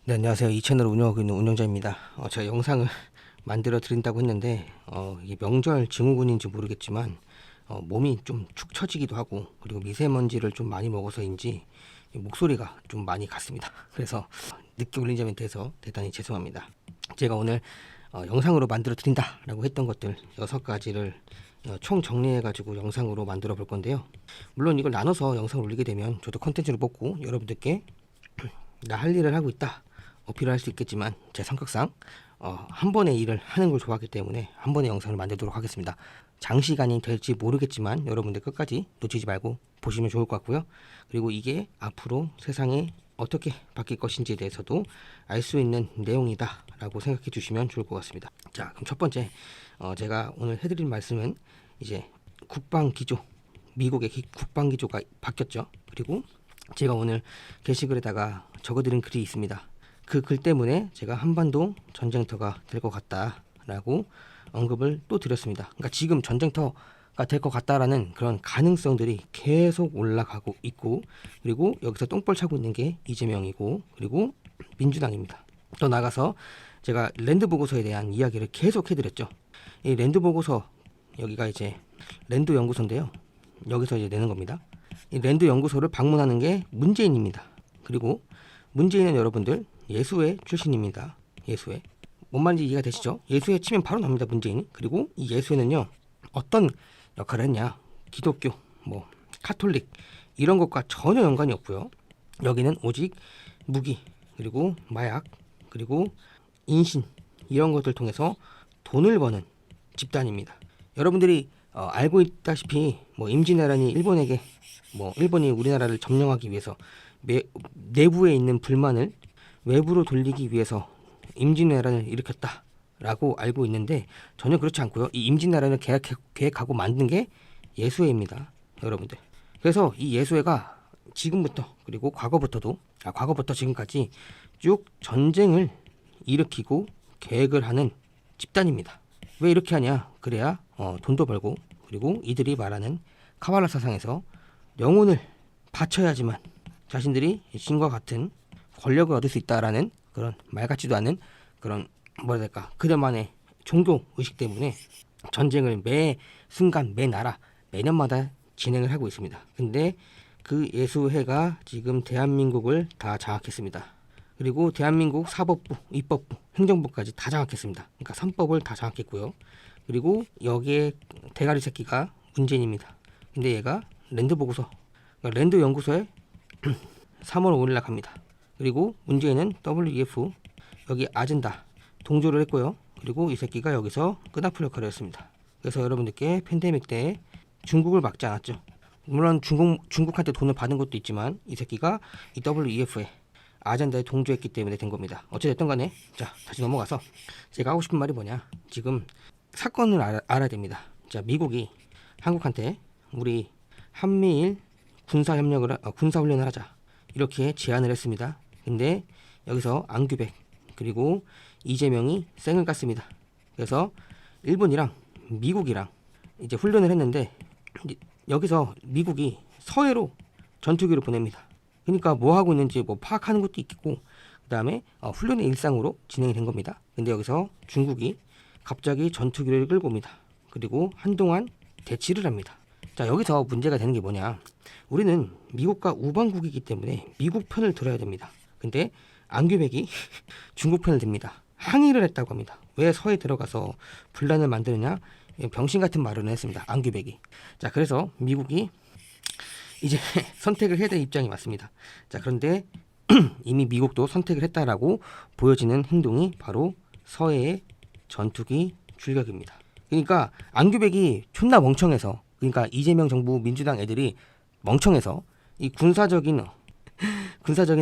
네, 안녕하세요. 이 채널을 운영하고 있는 운영자입니다. 제가 영상을 만들어 드린다고 했는데 이게 명절 증후군인지 모르겠지만 몸이 좀 축 처지기도 하고, 그리고 미세먼지를 좀 많이 먹어서인지 이 목소리가 좀 많이 갔습니다. 그래서 늦게 올린 점에 대해서 대단히 죄송합니다. 제가 오늘 영상으로 만들어 드린다라고 했던 것들 6가지를 총 정리해 가지고 영상으로 만들어 볼 건데요. 물론 이걸 나눠서 영상을 올리게 되면 저도 컨텐츠를 뽑고 여러분들께 나 할 일을 하고 있다 어필을 할 수 있겠지만, 제 성격상 한 번의 일을 하는 걸 좋아하기 때문에 한 번의 영상을 만들도록 하겠습니다. 장시간이 될지 모르겠지만 여러분들 끝까지 놓치지 말고 보시면 좋을 것 같고요. 그리고 이게 앞으로 세상에 어떻게 바뀔 것인지에 대해서도 알 수 있는 내용이다 라고 생각해 주시면 좋을 것 같습니다. 자, 그럼 첫 번째, 제가 오늘 해드릴 말씀은 이제 국방기조, 미국의 국방기조가 바뀌었죠. 그리고 제가 오늘 게시글에다가 적어드린 글이 있습니다. 그 글 때문에 제가 한반도 전쟁터가 될 것 같다라고 언급을 또 드렸습니다. 그러니까 지금 전쟁터가 될 것 같다라는 그런 가능성들이 계속 올라가고 있고, 그리고 여기서 똥볼 차고 있는 게 이재명이고, 그리고 민주당입니다. 더 나가서 제가 랜드 보고서에 대한 이야기를 계속 해드렸죠. 이 랜드 보고서, 여기가 이제 랜드 연구소인데요. 여기서 이제 내는 겁니다. 이 랜드 연구소를 방문하는 게 문재인입니다. 그리고 문재인은 여러분들 예수회 출신입니다. 예수회. 뭔 말인지 이해가 되시죠? 예수회 치면 바로 나옵니다, 문재인이. 그리고 이 예수회는요, 어떤 역할을 했냐, 기독교, 카톨릭 이런 것과 전혀 연관이 없고요. 여기는 오직 무기, 그리고 마약, 그리고 인신 이런 것들 통해서 돈을 버는 집단입니다. 여러분들이 알고 있다시피 임진왜란이 일본에게 일본이 우리나라를 점령하기 위해서 내부에 있는 불만을 외부로 돌리기 위해서 임진왜란을 일으켰다라고 알고 있는데, 전혀 그렇지 않고요. 이 임진왜란을 계획하고 만든 게 예수회입니다, 여러분들. 그래서 이 예수회가 지금부터, 그리고 과거부터 지금까지 쭉 전쟁을 일으키고 계획을 하는 집단입니다. 왜 이렇게 하냐? 그래야 돈도 벌고, 그리고 이들이 말하는 카발라 사상에서 영혼을 바쳐야지만 자신들이 신과 같은 권력을 얻을 수 있다라는 그런 말 같지도 않은 그런 그들만의 종교 의식 때문에 전쟁을 매 순간, 매 나라, 매년마다 진행을 하고 있습니다. 근데 그 예수회가 지금 대한민국을 다 장악했습니다. 그리고 대한민국 사법부, 입법부, 행정부까지 다 장악했습니다. 그러니까 선법을 다 장악했고요. 그리고 여기에 대가리 새끼가 문재인입니다. 근데 얘가 랜드 보고서, 그러니까 랜드 연구소에 3월 5일 날 갑니다. 그리고 문재인은 WEF 여기 아젠다 동조를 했고요. 그리고 이 새끼가 여기서 끄다풀 역할을 했습니다. 그래서 여러분들께 팬데믹 때 중국을 막지 않았죠. 물론 중국한테 돈을 받은 것도 있지만 이 새끼가 이 WEF에 아젠다에 동조했기 때문에 된 겁니다. 어찌됐든 간에, 자, 다시 넘어가서 제가 하고 싶은 말이 뭐냐, 지금 사건을 알아야 됩니다. 자, 미국이 한국한테 우리 한미일 군사훈련을 하자 이렇게 제안을 했습니다. 근데 여기서 안규백 그리고 이재명이 쌩을 깠습니다. 그래서 일본이랑 미국이랑 이제 훈련을 했는데, 여기서 미국이 서해로 전투기를 보냅니다. 그러니까 뭐 하고 있는지 파악하는 것도 있겠고, 그 다음에 훈련의 일상으로 진행이 된 겁니다. 근데 여기서 중국이 갑자기 전투기를 끌고 옵니다. 그리고 한동안 대치를 합니다. 자, 여기서 문제가 되는 게 뭐냐, 우리는 미국과 우방국이기 때문에 미국 편을 들어야 됩니다. 근데 안규백이 중국 편을 듭니다. 항의를 했다고 합니다. 왜 서해 들어가서 분란을 만드느냐, 병신 같은 말을 했습니다, 안규백이. 자, 그래서 미국이 이제 선택을 해야 될 입장이 맞습니다. 자, 그런데 이미 미국도 선택을 했다라고 보여지는 행동이 바로 서해의 전투기 출격입니다. 그러니까 안규백이 존나 멍청해서, 그러니까 이재명 정부 민주당 애들이 멍청해서 이 군사적인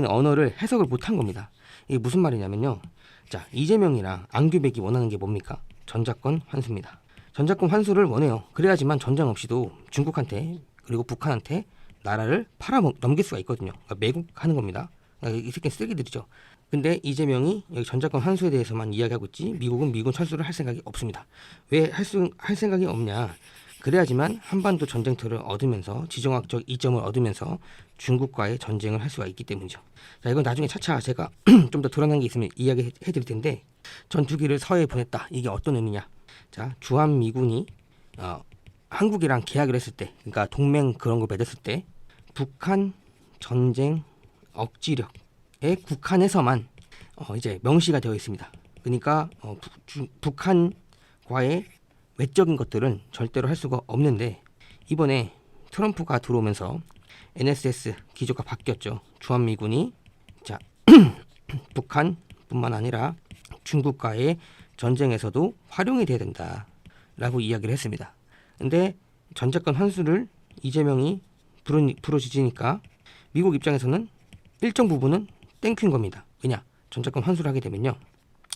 언어를 해석을 못한 겁니다. 이게 무슨 말이냐면요, 자, 이재명이랑 안규백이 원하는 게 뭡니까? 전작권 환수입니다. 전작권 환수를 원해요. 그래야지만 전쟁 없이도 중국한테 그리고 북한한테 나라를 넘길 수가 있거든요. 그러니까 매국하는 겁니다. 그러니까 이 새끼는 쓰레기들이죠. 근데 이재명이 여기 전작권 환수에 대해서만 이야기하고 있지, 미국은 미군 철수를 할 생각이 없습니다. 왜 할 생각이 없냐? 그래야지만 한반도 전쟁터를 얻으면서 지정학적 이점을 얻으면서 중국과의 전쟁을 할 수가 있기 때문이죠. 자, 이건 나중에 차차 제가 좀 더 드러난 게 있으면 이야기해 드릴 텐데, 전투기를 서해에 보냈다. 이게 어떤 의미냐? 자, 주한미군이 한국이랑 계약을 했을 때, 그러니까 동맹 그런 거 맺었을 때, 북한 전쟁 억지력에 국한에서만 이제 명시가 되어 있습니다. 그러니까 북한과의 외적인 것들은 절대로 할 수가 없는데, 이번에 트럼프가 들어오면서 NSS 기조가 바뀌었죠. 주한미군이 자 북한뿐만 아니라 중국과의 전쟁에서도 활용이 돼야 된다라고 이야기를 했습니다. 근데 전작권 환수를 이재명이 부러지니까 미국 입장에서는 일정 부분은 땡큐인 겁니다. 왜냐? 전작권 환수를 하게 되면요,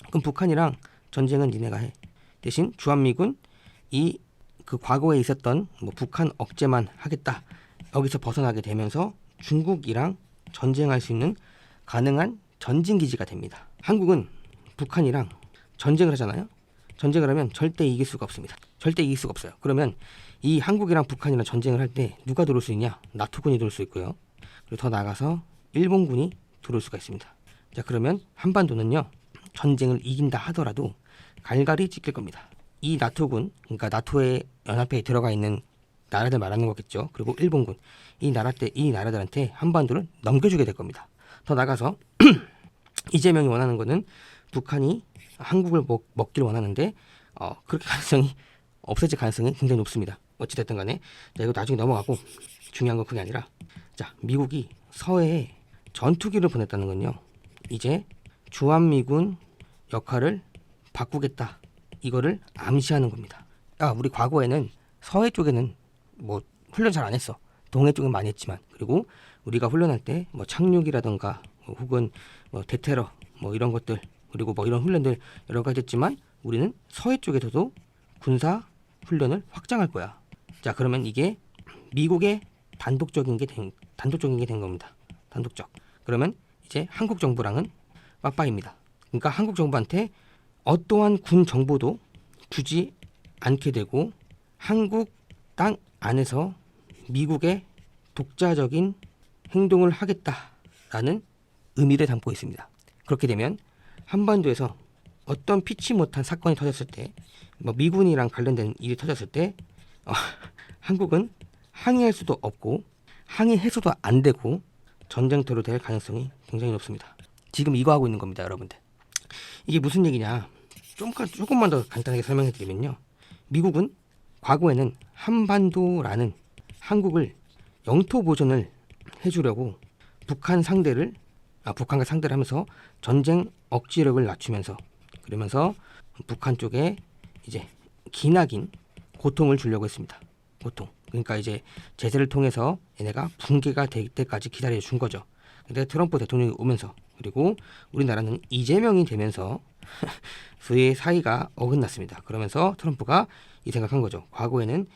그럼 북한이랑 전쟁은 니네가 해. 대신 주한미군 그 과거에 있었던 북한 억제만 하겠다. 여기서 벗어나게 되면서 중국이랑 전쟁할 수 있는 가능한 전진기지가 됩니다. 한국은 북한이랑 전쟁을 하잖아요. 전쟁을 하면 절대 이길 수가 없습니다. 절대 이길 수가 없어요. 그러면 이 한국이랑 북한이랑 전쟁을 할 때 누가 들어올 수 있냐? 나토군이 들어올 수 있고요. 그리고 더 나아가서 일본군이 들어올 수가 있습니다. 자, 그러면 한반도는요, 전쟁을 이긴다 하더라도 갈갈이 찢길 겁니다. 이 나토군, 그러니까 나토의 연합회에 들어가 있는 나라들 말하는 거겠죠. 그리고 일본군, 이 나라들한테 한반도를 넘겨주게 될 겁니다. 더 나가서 이재명이 원하는 거는 북한이 한국을 먹기를 원하는데 그렇게 없어질 가능성이 굉장히 높습니다. 어찌됐든 간에, 자, 이거 나중에 넘어가고, 중요한 건 그게 아니라, 자, 미국이 서해에 전투기를 보냈다는 건요, 이제 주한미군 역할을 바꾸겠다, 이거를 암시하는 겁니다. 우리 과거에는 서해 쪽에는 훈련 잘 안 했어. 동해 쪽은 많이 했지만, 그리고 우리가 훈련할 때 착륙이라던가 혹은 대테러 이런 것들, 그리고 이런 훈련들 여러 가지 했지만, 우리는 서해 쪽에서도 군사 훈련을 확장할 거야. 자, 그러면 이게 미국의 단독적인 게 된 겁니다. 단독적. 그러면 이제 한국 정부랑은 빠빠입니다. 그러니까 한국 정부한테 어떠한 군 정보도 주지 않게 되고, 한국 땅 안에서 미국의 독자적인 행동을 하겠다라는 의미를 담고 있습니다. 그렇게 되면 한반도에서 어떤 피치 못한 사건이 터졌을 때, 미군이랑 관련된 일이 터졌을 때 한국은 항의할 수도 없고 항의해서도 안 되고 전쟁터로 될 가능성이 굉장히 높습니다. 지금 이거 하고 있는 겁니다, 여러분들. 이게 무슨 얘기냐? 조금만 더 간단하게 설명해 드리면요, 미국은 과거에는 한반도라는 한국을 영토 보전을 해주려고 북한과 상대를 하면서 전쟁 억지력을 낮추면서, 그러면서 북한 쪽에 이제 기나긴 고통을 주려고 했습니다. 고통. 그러니까 이제 제재를 통해서 얘네가 붕괴가 될 때까지 기다려 준 거죠. 근데 트럼프 대통령이 오면서, 그리고 우리나라는 이재명이 되면서 그의 사이가 어긋났습니다. 그러면서 트럼프가 이 생각한 거죠. 과거에는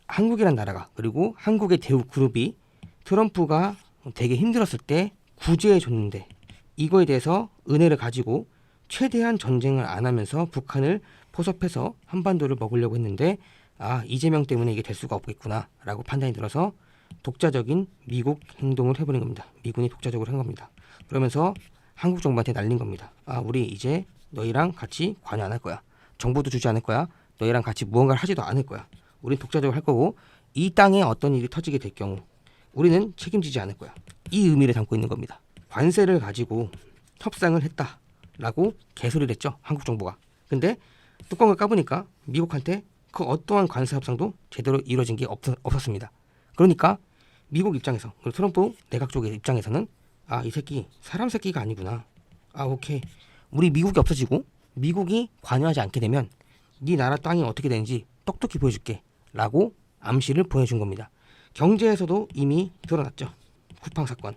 한국이란 나라가, 그리고 한국의 대우 그룹이 트럼프가 되게 힘들었을 때 구제해 줬는데, 이거에 대해서 은혜를 가지고 최대한 전쟁을 안 하면서 북한을 포섭해서 한반도를 먹으려고 했는데, 이재명 때문에 이게 될 수가 없겠구나 라고 판단이 들어서 독자적인 미국 행동을 해버린 겁니다. 미군이 독자적으로 한 겁니다. 그러면서 한국 정부한테 날린 겁니다. 우리 이제 너희랑 같이 관여 안 할 거야. 정보도 주지 않을 거야. 너희랑 같이 무언가를 하지도 않을 거야. 우린 독자적으로 할 거고, 이 땅에 어떤 일이 터지게 될 경우 우리는 책임지지 않을 거야. 이 의미를 담고 있는 겁니다. 관세를 가지고 협상을 했다라고 개소리를 했죠, 한국 정부가. 근데 뚜껑을 까보니까 미국한테 그 어떠한 관세 협상도 제대로 이루어진 게 없었습니다. 그러니까 미국 입장에서, 그리고 트럼프 내각 쪽의 입장에서는 이 새끼 사람 새끼가 아니구나. 오케이. 우리 미국이 없어지고 미국이 관여하지 않게 되면 네 나라 땅이 어떻게 되는지 똑똑히 보여줄게 라고 암시를 보내준 겁니다. 경제에서도 이미 드러났죠. 쿠팡 사건.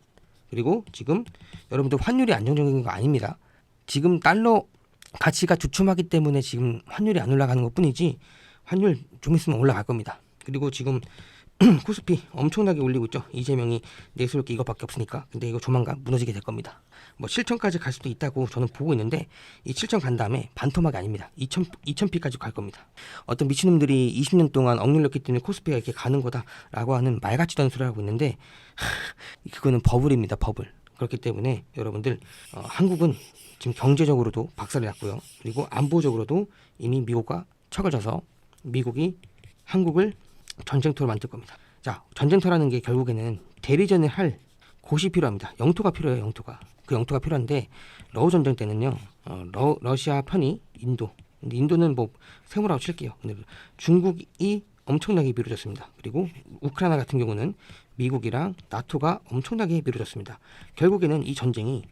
그리고 지금 여러분들 환율이 안정적인 거 아닙니다. 지금 달러 가치가 주춤하기 때문에 지금 환율이 안 올라가는 것 뿐이지, 환율 좀 있으면 올라갈 겁니다. 그리고 지금 코스피 엄청나게 올리고 있죠. 이재명이 내세울 게 이것밖에 없으니까. 근데 이거 조만간 무너지게 될 겁니다. 뭐 7천까지 갈 수도 있다고 저는 보고 있는데 이 7천 간 다음에 반토막이 아닙니다. 2,000피까지 갈 겁니다. 어떤 미친놈들이 20년 동안 억눌렸기 때문에 코스피가 이렇게 가는 거다라고 하는 말 같지도 않은 소리를 하고 있는데 그거는 버블입니다. 버블. 그렇기 때문에 여러분들 한국은 지금 경제적으로도 박살이 났고요. 그리고 안보적으로도 이미 미국과 척을 져서 미국이 한국을 전쟁터로 만들 겁니다. 자, 전쟁터라는 게 결국에는 대리전을 할 곳이 필요합니다. 영토가 필요해요. 영토가. 그 영토가 필요한데 러우 전쟁 때는요. 러시아 편이 인도. 근데 인도는 뭐 세모라고 칠게요. 근데 중국이 엄청나게 미뤄졌습니다. 그리고 우크라이나 같은 경우는 미국이랑 나토가 엄청나게 미뤄졌습니다. 결국에는 이 전쟁이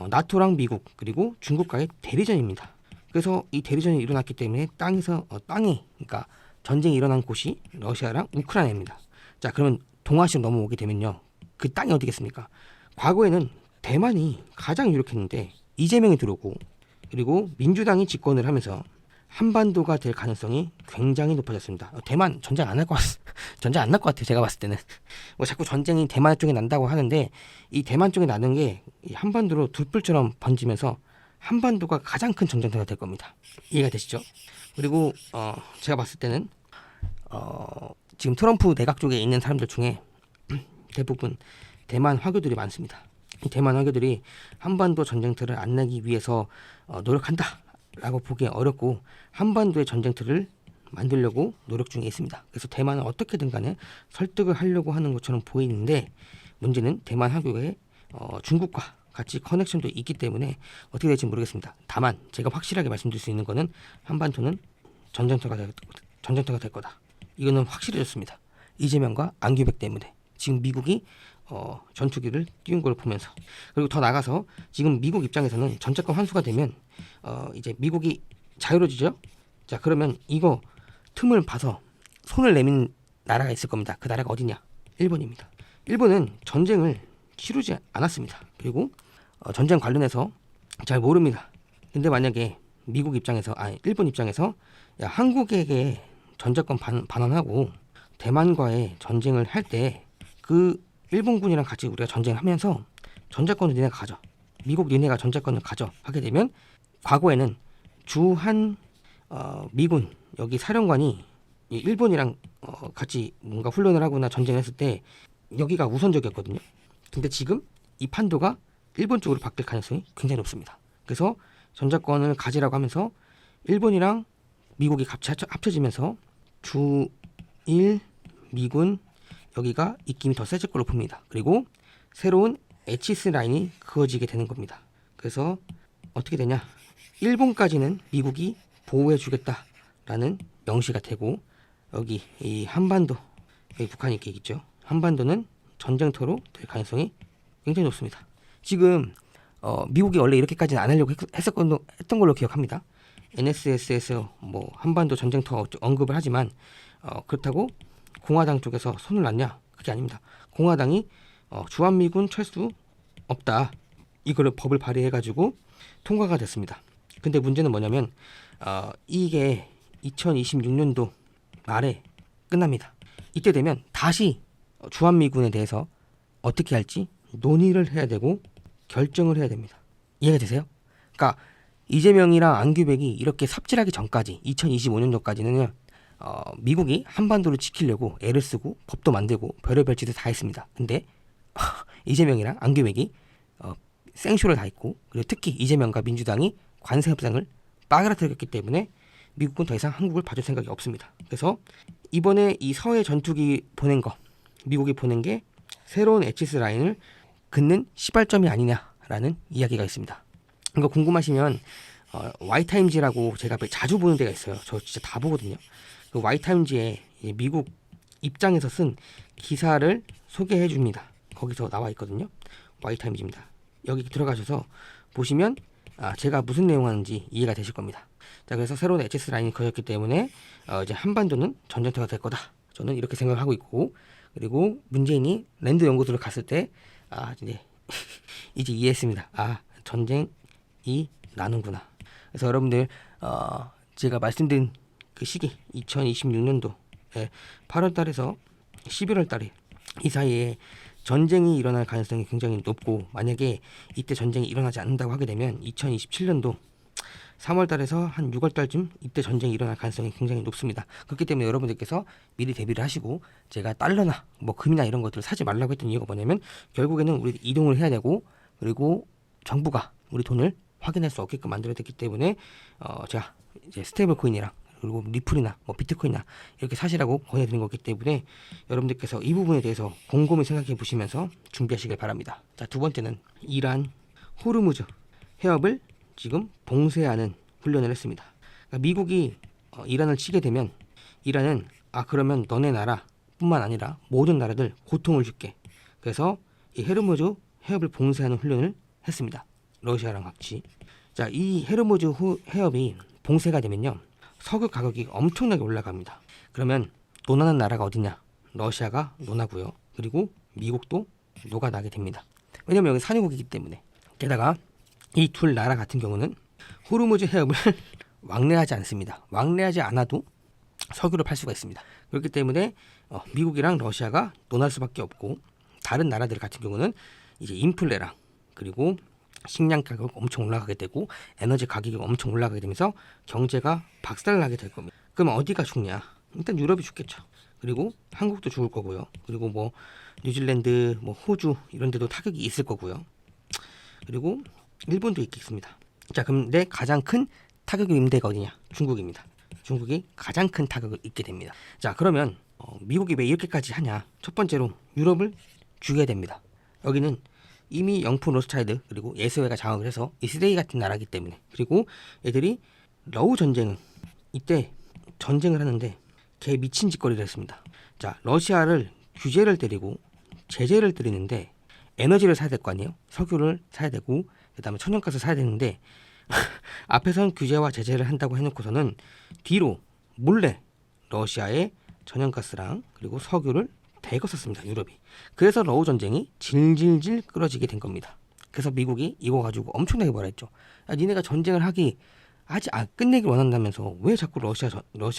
나토랑 미국 그리고 중국과의 대리전입니다. 그래서 이 대리전이 일어났기 때문에 땅에 그러니까 전쟁이 일어난 곳이 러시아랑 우크라이나입니다. 자, 그러면 동아시아로 넘어오게 되면요. 그 땅이 어디겠습니까? 과거에는 대만이 가장 유력했는데 이재명이 들어오고 그리고 민주당이 집권을 하면서 한반도가 될 가능성이 굉장히 높아졌습니다. 대만 전쟁 안 날 것 전쟁 안 날 것 같아요. 제가 봤을 때는 뭐 자꾸 전쟁이 대만 쪽에 난다고 하는데 이 대만 쪽에 나는 게 한반도로 둘불처럼 번지면서 한반도가 가장 큰 전쟁터가 될 겁니다. 이해가 되시죠? 그리고 제가 봤을 때는 지금 트럼프 내각 쪽에 있는 사람들 중에 대부분 대만 화교들이 많습니다. 이 대만 화교들이 한반도 전쟁터를 안 나기 위해서 노력한다라고 보기 어렵고 한반도의 전쟁터를 만들려고 노력 중에 있습니다. 그래서 대만은 어떻게든 간에 설득을 하려고 하는 것처럼 보이는데 문제는 대만 화교에 중국과 같이 커넥션도 있기 때문에 어떻게 될지 모르겠습니다. 다만 제가 확실하게 말씀드릴 수 있는 거는 한반도는 전쟁터가 될 거다. 이거는 확실해졌습니다. 이재명과 안규백 때문에 지금 미국이 전투기를 띄운 걸 보면서 그리고 더 나가서 지금 미국 입장에서는 전체권 환수가 되면 이제 미국이 자유로워지죠. 자, 그러면 이거 틈을 봐서 손을 내민 나라가 있을 겁니다. 그 나라가 어디냐? 일본입니다. 일본은 전쟁을 치르지 않았습니다. 그리고 전쟁 관련해서 잘 모릅니다. 근데 만약에 일본 입장에서 야, 한국에게 전제권 반환하고 대만과의 전쟁을 할 때 그 일본군이랑 같이 우리가 전쟁하면서 전제권을 니네가 가져. 미국 니네가 전제권을 가져. 하게 되면 과거에는 주한 미군 여기 사령관이 일본이랑 같이 뭔가 훈련을 하거나 전쟁했을 때 여기가 우선적이었거든요. 근데 지금 이 판도가 일본 쪽으로 바뀔 가능성이 굉장히 높습니다. 그래서 전제권을 가지라고 하면서 일본이랑 미국이 같이 합쳐지면서 주일 미군 여기가 입김이 더 세질 걸로 봅니다. 그리고 새로운 에치스 라인이 그어지게 되는 겁니다. 그래서 어떻게 되냐? 일본까지는 미국이 보호해 주겠다라는 명시가 되고 여기 이 한반도 여기 북한이 이렇게 있죠. 한반도는 전쟁터로 될 가능성이 굉장히 높습니다. 지금 미국이 원래 이렇게까지는 안 하려고 했던 걸로 기억합니다. NSS에서 뭐 한반도 전쟁터 언급을 하지만 그렇다고 공화당 쪽에서 손을 놨냐? 그게 아닙니다. 공화당이 주한미군 철수 없다. 이거를 법을 발의해가지고 통과가 됐습니다. 근데 문제는 뭐냐면 이게 2026년도 말에 끝납니다. 이때 되면 다시 주한미군에 대해서 어떻게 할지 논의를 해야 되고 결정을 해야 됩니다. 이해가 되세요? 그러니까 이재명이랑 안규백이 이렇게 삽질하기 전까지 2025년도까지는 미국이 한반도를 지키려고 애를 쓰고 법도 만들고 별의별 짓을 다 했습니다. 근데 이재명이랑 안규백이 생쇼를 다 했고 그리고 특히 이재명과 민주당이 관세 협상을 빠그라뜨렸기 때문에 미국은 더 이상 한국을 봐줄 생각이 없습니다. 그래서 이번에 이 서해 전투기 보낸 거 미국이 보낸 게 새로운 에치스 라인을 긋는 시발점이 아니냐라는 이야기가 있습니다. 이거 궁금하시면 와이타임즈라고 제가 자주 보는 데가 있어요. 저 진짜 다 보거든요. 그 와이타임즈에 미국 입장에서 쓴 기사를 소개해 줍니다. 거기서 나와 있거든요. 와이타임즈입니다. 여기 들어가셔서 보시면 제가 무슨 내용 하는지 이해가 되실 겁니다. 자, 그래서 새로운 에치스 라인이 그어졌기 때문에 이제 한반도는 전쟁터가 될 거다. 저는 이렇게 생각하고 있고 그리고 문재인이 랜드 연구소를 갔을 때 이제 이제 이해했습니다. 전쟁이 나는구나. 그래서 여러분들 제가 말씀드린 그 시기 2026년도 8월 달에서 11월 달에 이 사이에 전쟁이 일어날 가능성이 굉장히 높고, 만약에 이때 전쟁이 일어나지 않는다고 하게 되면 2027년도 3월 달에서 한 6월 달쯤 이때 전쟁이 일어날 가능성이 굉장히 높습니다. 그렇기 때문에 여러분들께서 미리 대비를 하시고, 제가 달러나 뭐 금이나 이런 것들을 사지 말라고 했던 이유가 뭐냐면, 결국에는 우리 이동을 해야 되고, 그리고 정부가 우리 돈을 확인할 수 없게끔 만들어졌기 때문에 제가 이제 스테이블 코인이랑 그리고 리플이나 뭐 비트코인이나 이렇게 사시라고 권해드린 거기 때문에, 여러분들께서 이 부분에 대해서 곰곰이 생각해 보시면서 준비하시길 바랍니다. 자, 두 번째는 이란 호르무즈 해협을 지금 봉쇄하는 훈련을 했습니다. 그러니까 미국이 이란을 치게 되면, 이란은 그러면 너네 나라 뿐만 아니라 모든 나라들 고통을 줄게. 그래서 이 헤르무즈 해협을 봉쇄하는 훈련을 했습니다. 러시아랑 같이. 자, 이 헤르무즈 해협이 봉쇄가 되면요, 석유 가격이 엄청나게 올라갑니다. 그러면 논하는 나라가 어디냐? 러시아가 논하고요. 그리고 미국도 노가 나게 됩니다. 왜냐면 여기 산유국이기 때문에. 게다가 이 둘 나라 같은 경우는 호르무즈 해협을 왕래하지 않습니다. 왕래하지 않아도 석유를 팔 수가 있습니다. 그렇기 때문에 미국이랑 러시아가 논할 수밖에 없고, 다른 나라들 같은 경우는 이제 인플레랑 그리고 식량 가격 엄청 올라가게 되고, 에너지 가격이 엄청 올라가게 되면서 경제가 박살나게 될 겁니다. 그럼 어디가 죽냐? 일단 유럽이 죽겠죠. 그리고 한국도 죽을 거고요. 그리고 뭐 뉴질랜드, 뭐 호주 이런 데도 타격이 있을 거고요. 그리고 일본도 있겠습니다. 자, 그럼 내 가장 큰 타격을 입는 데가 어디냐? 중국입니다. 중국이 가장 큰 타격을 입게 됩니다. 자, 그러면 미국이 왜 이렇게까지 하냐? 첫 번째로 유럽을 죽여야 됩니다. 여기는 이미 영풍 로스차일드 그리고 예스웨가 장악을 해서 이스라엘 같은 나라이기 때문에. 그리고 애들이 러우 전쟁은 이때 전쟁을 하는데 개 미친 짓거리를 했습니다. 자, 러시아를 규제를 때리고 제재를 때리는데 에너지를 사야 될 거 아니에요? 석유를 사야 되고, 그 다음에 천연가스 사야 되는데 앞에선 규제와 제재를 한다고 해놓고서는 뒤로 몰래 러시아의 천연가스랑 그리고 석유를 대거 썼습니다. 유럽이. 그래서 러우 전쟁이 질질질 끌어지게 된 겁니다. 그래서 미국이 이거 가지고 엄청나게 뭐라 했죠. 야, 니네가 전쟁을 하기 아직 끝내길 원한다면서 왜 자꾸 러시아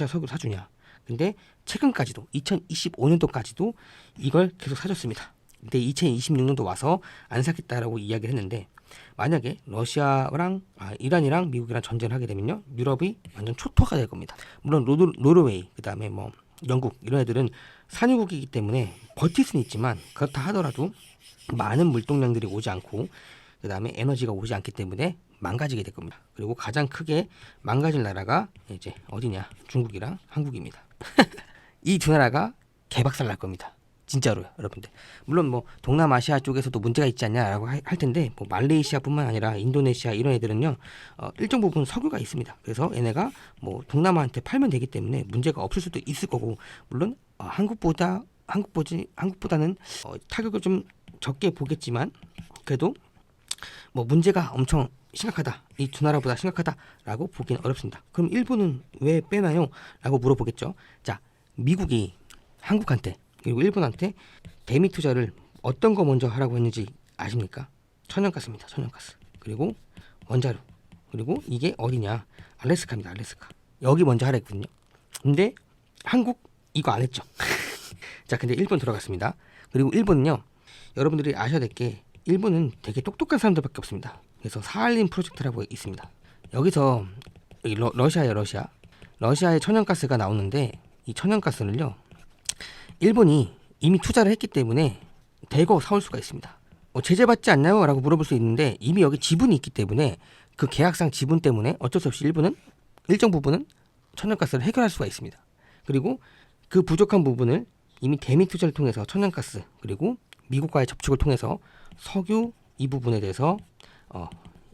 석유를 사주냐. 근데 최근까지도 2025년도까지도 이걸 계속 사줬습니다. 근데 2026년도 와서 안 사겠다라고 이야기를 했는데, 만약에 러시아랑 이란이랑 미국이랑 전쟁을 하게 되면요, 유럽이 완전 초토화가 될 겁니다. 물론 노르웨이, 그 다음에 뭐 영국 이런 애들은 산유국이기 때문에 버틸 수는 있지만, 그렇다 하더라도 많은 물동량들이 오지 않고 그 다음에 에너지가 오지 않기 때문에 망가지게 될 겁니다. 그리고 가장 크게 망가질 나라가 이제 어디냐? 중국이랑 한국입니다. 이 두 나라가 개박살 날 겁니다. 진짜로요, 여러분들. 물론 뭐 동남아시아 쪽에서도 문제가 있지 않냐라고 할 텐데, 뭐 말레이시아뿐만 아니라 인도네시아 이런 애들은요, 일정 부분 석유가 있습니다. 그래서 얘네가 뭐 동남아한테 팔면 되기 때문에 문제가 없을 수도 있을 거고, 물론 한국보다는 타격을 좀 적게 보겠지만, 그래도 뭐 문제가 엄청 심각하다, 이 두 나라보다 심각하다라고 보기는 어렵습니다. 그럼 일본은 왜 빼나요? 라고 물어보겠죠. 자, 미국이 한국한테 그리고 일본한테 대미 투자를 어떤 거 먼저 하라고 했는지 아십니까? 천연가스입니다. 천연가스. 그리고 원자로. 그리고 이게 어디냐? 알래스카입니다. 알래스카. 여기 먼저 하라 했거든요. 근데 한국 이거 안 했죠. 자, 근데 일본 들어갔습니다. 그리고 일본은요, 여러분들이 아셔야 될 게, 일본은 되게 똑똑한 사람들밖에 없습니다. 그래서 사할린 프로젝트라고 있습니다. 여기서 러시아예요, 러시아. 러시아의 천연가스가 나오는데, 이 천연가스를요, 일본이 이미 투자를 했기 때문에 대거 사올 수가 있습니다. 제재받지 않나요? 라고 물어볼 수 있는데, 이미 여기 지분이 있기 때문에 그 계약상 지분 때문에 어쩔 수 없이 일본은 일정 부분은 천연가스를 해결할 수가 있습니다. 그리고 그 부족한 부분을 이미 대미 투자를 통해서 천연가스 그리고 미국과의 접촉을 통해서 석유 이 부분에 대해서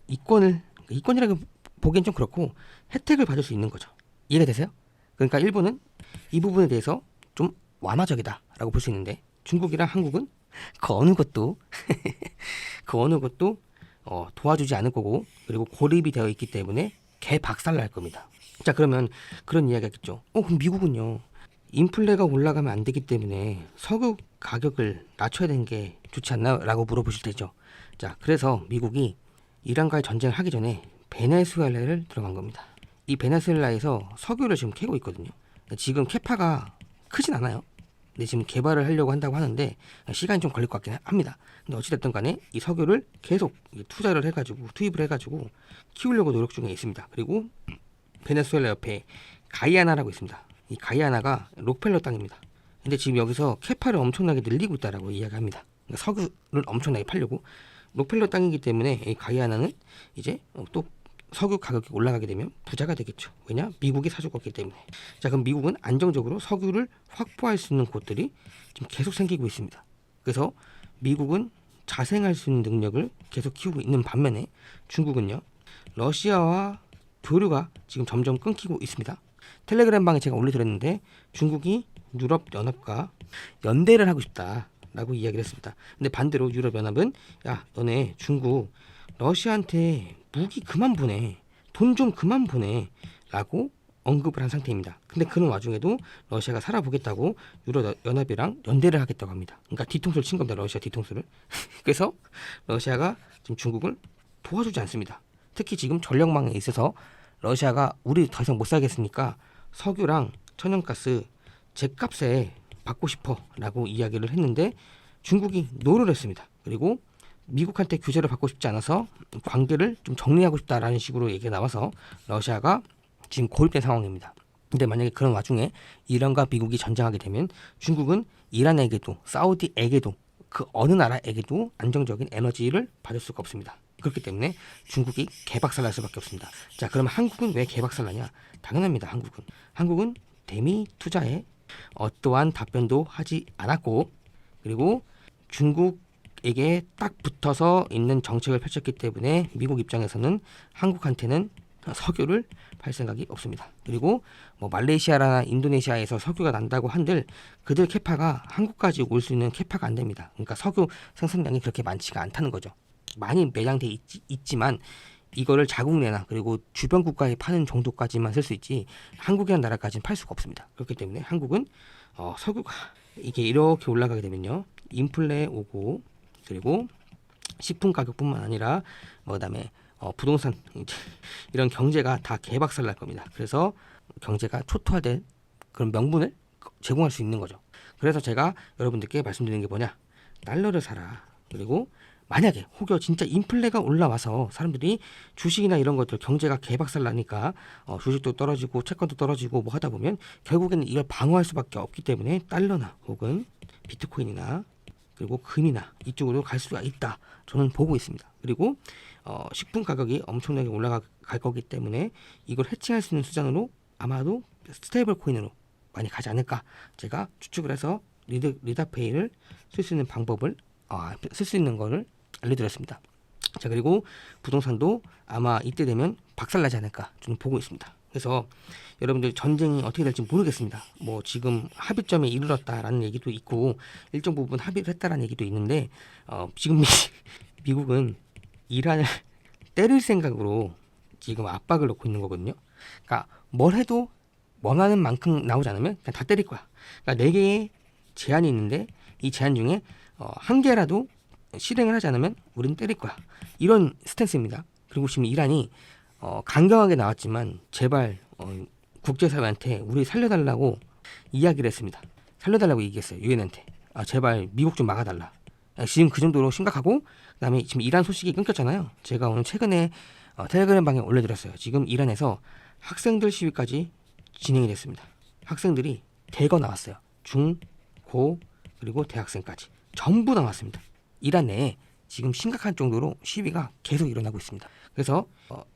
이권이라고 보기엔 좀 그렇고 혜택을 받을 수 있는 거죠. 이해가 되세요? 그러니까 일본은 이 부분에 대해서 좀 완화적이다라고 볼 수 있는데, 중국이랑 한국은 그 어느 것도 도와주지 않을 거고, 그리고 고립이 되어 있기 때문에 개 박살 날 겁니다. 자, 그러면 그런 이야기가 있겠죠. 그럼 미국은요, 인플레가 올라가면 안 되기 때문에 석유 가격을 낮춰야 되는 게 좋지 않나요? 라고 물어보실 테죠. 자, 그래서 미국이 이란과의 전쟁을 하기 전에 베네수엘라를 들어간 겁니다. 이 베네수엘라에서 석유를 지금 캐고 있거든요. 지금 캐파가 크진 않아요. 근데 지금 개발을 하려고 한다고 하는데 시간이 좀 걸릴 것 같긴 합니다. 근데 어찌됐든 간에 이 석유를 계속 투자를 해가지고 투입을 해가지고 키우려고 노력 중에 있습니다. 그리고 베네수엘라 옆에 가이아나라고 있습니다. 이 가이아나가 록펠러 땅입니다. 근데 지금 여기서 캐파를 엄청나게 늘리고 있다라고 이야기합니다. 그러니까 석유를 엄청나게 팔려고 록펠러 땅이기 때문에 이 가이아나는 이제 또 석유 가격이 올라가게 되면 부자가 되겠죠. 왜냐? 미국이 사줄 거기 때문에. 자, 그럼 미국은 안정적으로 석유를 확보할 수 있는 곳들이 지금 계속 생기고 있습니다. 그래서 미국은 자생할 수 있는 능력을 계속 키우고 있는 반면에 중국은요, 러시아와 교류가 지금 점점 끊기고 있습니다. 텔레그램 방에 제가 올려드렸는데 중국이 유럽연합과 연대를 하고 싶다라고 이야기를 했습니다. 근데 반대로 유럽연합은 야, 너네 중국 러시아한테 무기 그만 보내, 돈 좀 그만 보내 라고 언급을 한 상태입니다. 근데 그런 와중에도 러시아가 살아보겠다고 유럽연합이랑 연대를 하겠다고 합니다. 그러니까 뒤통수를 친 겁니다. 러시아 뒤통수를. 그래서 러시아가 지금 중국을 도와주지 않습니다. 특히 지금 전력망에 있어서 러시아가 우리 더 이상 못 살겠으니까 석유랑 천연가스 제값에 받고 싶어 라고 이야기를 했는데 중국이 노를 했습니다. 그리고 미국한테 규제를 받고 싶지 않아서 관계를 좀 정리하고 싶다라는 식으로 얘기가 나와서 러시아가 지금 고립된 상황입니다. 근데 만약에 그런 와중에 이란과 미국이 전쟁하게 되면 중국은 이란에게도 사우디에게도 그 어느 나라에게도 안정적인 에너지를 받을 수가 없습니다. 그렇기 때문에 중국이 개박살날 수밖에 없습니다. 자, 그럼 한국은 왜 개박살나냐? 당연합니다. 한국은 대미 투자에 어떠한 답변도 하지 않았고, 그리고 중국에게 딱 붙어서 있는 정책을 펼쳤기 때문에 미국 입장에서는 한국한테는 석유를 팔 생각이 없습니다. 그리고 뭐 말레이시아나 인도네시아에서 석유가 난다고 한들 그들 캐파가 한국까지 올 수 있는 캐파가 안 됩니다. 그러니까 석유 생산량이 그렇게 많지가 않다는 거죠. 많이 매장돼 있지만 이거를 자국 내나 그리고 주변 국가에 파는 정도까지만 쓸 수 있지 한국이라는 나라까지는 팔 수가 없습니다. 그렇기 때문에 한국은 석유가 이게 이렇게 올라가게 되면요, 인플레 오고, 그리고 식품 가격뿐만 아니라 그다음에 부동산 이런 경제가 다 개박살 날 겁니다. 그래서 경제가 초토화된 그런 명분을 제공할 수 있는 거죠. 그래서 제가 여러분들께 말씀드리는 게 뭐냐, 달러를 사라. 그리고 만약에 혹여 진짜 인플레가 올라와서 사람들이 주식이나 이런 것들 경제가 개박살 나니까 주식도 떨어지고 채권도 떨어지고 뭐 하다 보면 결국에는 이걸 방어할 수밖에 없기 때문에 달러나 혹은 비트코인이나 그리고 금이나 이쪽으로 갈 수가 있다, 저는 보고 있습니다. 그리고 식품 가격이 엄청나게 올라갈 거기 때문에 이걸 해칭할 수 있는 수단으로 아마도 스테이블 코인으로 많이 가지 않을까, 제가 추측을 해서 리다페이를 쓸 수 있는 방법을 쓸 수 있는 거를 알려드렸습니다. 자, 그리고 부동산도 아마 이때 되면 박살나지 않을까 저는 보고 있습니다. 그래서 여러분들 전쟁이 어떻게 될지 모르겠습니다. 뭐 지금 합의점에 이르렀다라는 얘기도 있고 일정 부분 합의를 했다라는 얘기도 있는데 지금 미국은 이란을 때릴 생각으로 지금 압박을 넣고 있는 거거든요. 그러니까 뭘 해도 원하는 만큼 나오지 않으면 그냥 다 때릴 거야. 그러니까 4개의 제한이 있는데 이 제한 중에 한 개라도 실행을 하지 않으면 우리는 때릴 거야, 이런 스탠스입니다. 그리고 지금 이란이 강경하게 나왔지만 제발 국제사회한테 우리 살려달라고 이야기를 했습니다. 살려달라고 얘기했어요. 유엔한테. 제발 미국 좀 막아달라. 지금 그 정도로 심각하고, 그다음에 지금 이란 소식이 끊겼잖아요. 제가 오늘 최근에 텔레그램 방에 올려드렸어요. 지금 이란에서 학생들 시위까지 진행이 됐습니다. 학생들이 대거 나왔어요. 중, 고, 그리고 대학생까지 전부 나왔습니다. 이란 내에 지금 심각한 정도로 시위가 계속 일어나고 있습니다. 그래서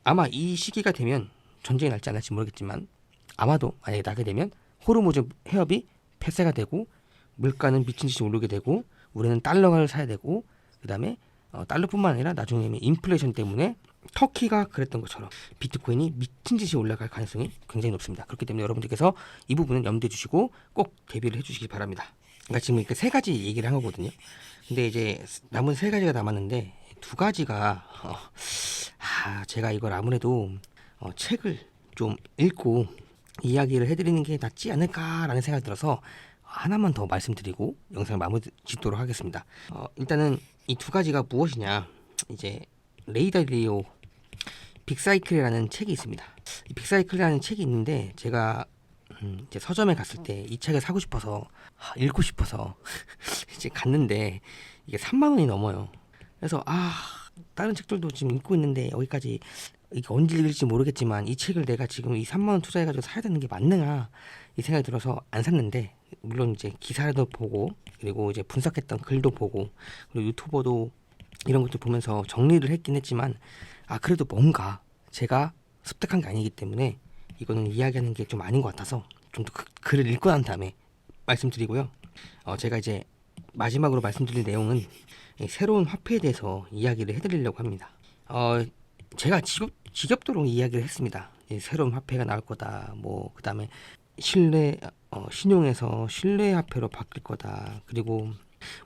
아마 이 시기가 되면 전쟁이 날지 안 날지 모르겠지만 아마도 만약에 나게 되면 호르무즈 해협이 폐쇄가 되고 물가는 미친 듯이 오르게 되고 우리는 달러를 사야 되고, 그 다음에 달러뿐만 아니라 나중에 인플레이션 때문에 터키가 그랬던 것처럼 비트코인이 미친 듯이 올라갈 가능성이 굉장히 높습니다. 그렇기 때문에 여러분들께서 이 부분은 염두에 두시고 꼭 대비를 해주시기 바랍니다. 그러니까 지금 이렇게 3가지 얘기를 한 거거든요. 근데 이제 남은 3가지가 남았는데 2가지가 제가 이걸 아무래도 책을 좀 읽고 이야기를 해드리는 게 낫지 않을까라는 생각이 들어서 하나만 더 말씀드리고 영상을 마무리 짓도록 하겠습니다. 일단은 이 2가지가 무엇이냐, 이제 레이 달리오 빅사이클이라는 책이 있습니다. 이 빅사이클이라는 책이 있는데 제가 이제 서점에 갔을 때 이 책을 사고 싶어서 읽고 싶어서 이제 갔는데 이게 3만 원이 넘어요. 그래서 다른 책들도 지금 읽고 있는데 여기까지 이게 언제 읽을지 모르겠지만 이 책을 내가 지금 이 3만 원 투자해가지고 사야 되는 게 맞느냐 이 생각이 들어서 안 샀는데, 물론 이제 기사도 보고 그리고 이제 분석했던 글도 보고 그리고 유튜버도 이런 것들 보면서 정리를 했긴 했지만 그래도 뭔가 제가 습득한 게 아니기 때문에 이거는 이야기하는 게 좀 아닌 것 같아서 좀 더 글을 읽고 난 다음에 말씀드리고요. 제가 이제 마지막으로 말씀드릴 내용은 새로운 화폐에 대해서 이야기를 해드리려고 합니다. 제가 지겹도록 이야기를 했습니다. 새로운 화폐가 나올 거다. 뭐 그다음에 신용에서 신뢰 화폐로 바뀔 거다. 그리고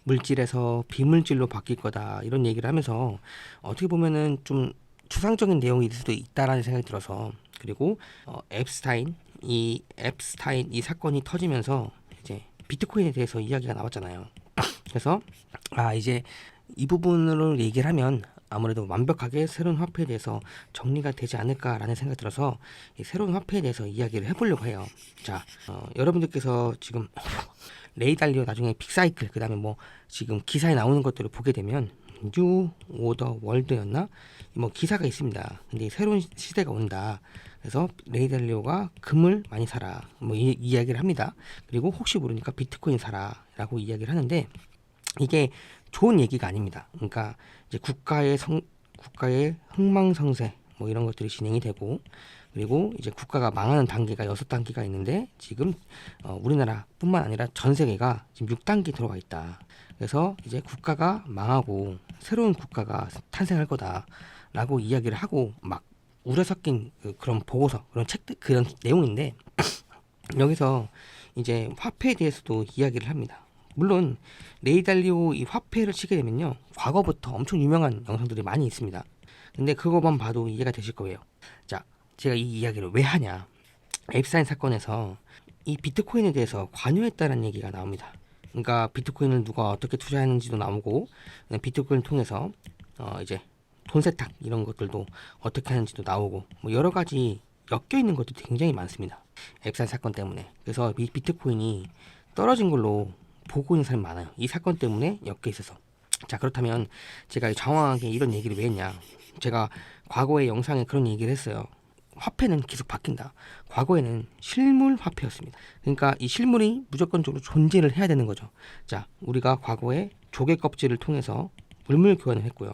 물질에서 비물질로 바뀔 거다. 이런 얘기를 하면서 어떻게 보면은 좀 추상적인 내용일 수도 있다라는 생각이 들어서, 그리고 앱스타인 이 사건이 터지면서 이제 비트코인에 대해서 이야기가 나왔잖아요. 그래서 이제 이 부분으로 얘기를 하면 아무래도 완벽하게 새로운 화폐에 대해서 정리가 되지 않을까라는 생각이 들어서 이 새로운 화폐에 대해서 이야기를 해보려고 해요. 자, 여러분들께서 지금 레이 달리오 나중에 빅사이클, 그 다음에 뭐 지금 기사에 나오는 것들을 보게 되면 뉴 오더 월드였나? 뭐 기사가 있습니다. 근데 새로운 시대가 온다. 그래서 레이 달리오가 금을 많이 사라. 뭐 이야기를 합니다. 그리고 혹시 모르니까 비트코인 사라라고 이야기를 하는데, 이게 좋은 얘기가 아닙니다. 그러니까 이제 국가의 흥망성쇠 뭐 이런 것들이 진행이 되고, 그리고 이제 국가가 망하는 단계가 6단계가 있는데 지금 우리나라뿐만 아니라 전 세계가 지금 6단계 들어가 있다. 그래서 이제 국가가 망하고 새로운 국가가 탄생할 거다라고 이야기를 하고 막 우려 섞인 그런 보고서, 그런 책들, 그런 내용인데 여기서 이제 화폐에 대해서도 이야기를 합니다. 물론 레이 달리오 이 화폐를 치게 되면요, 과거부터 엄청 유명한 영상들이 많이 있습니다. 근데 그거만 봐도 이해가 되실 거예요. 자, 제가 이 이야기를 왜 하냐. 앱스타인 사건에서 이 비트코인에 대해서 관여했다는 얘기가 나옵니다. 그러니까 비트코인을 누가 어떻게 투자했는지도 나오고, 비트코인을 통해서 이제 돈 세탁 이런 것들도 어떻게 하는지도 나오고, 뭐 여러 가지 엮여 있는 것도 굉장히 많습니다. 앱스타인 사건 때문에. 그래서 이 비트코인이 떨어진 걸로 보고 있는 사람이 많아요. 이 사건 때문에 엮여 있어서. 자, 그렇다면 제가 장황하게 이런 얘기를 왜 했냐. 제가 과거의 영상에 그런 얘기를 했어요. 화폐는 계속 바뀐다. 과거에는 실물 화폐였습니다. 그러니까 이 실물이 무조건적으로 존재를 해야 되는 거죠. 자, 우리가 과거에 조개 껍질을 통해서 물물 교환을 했고요.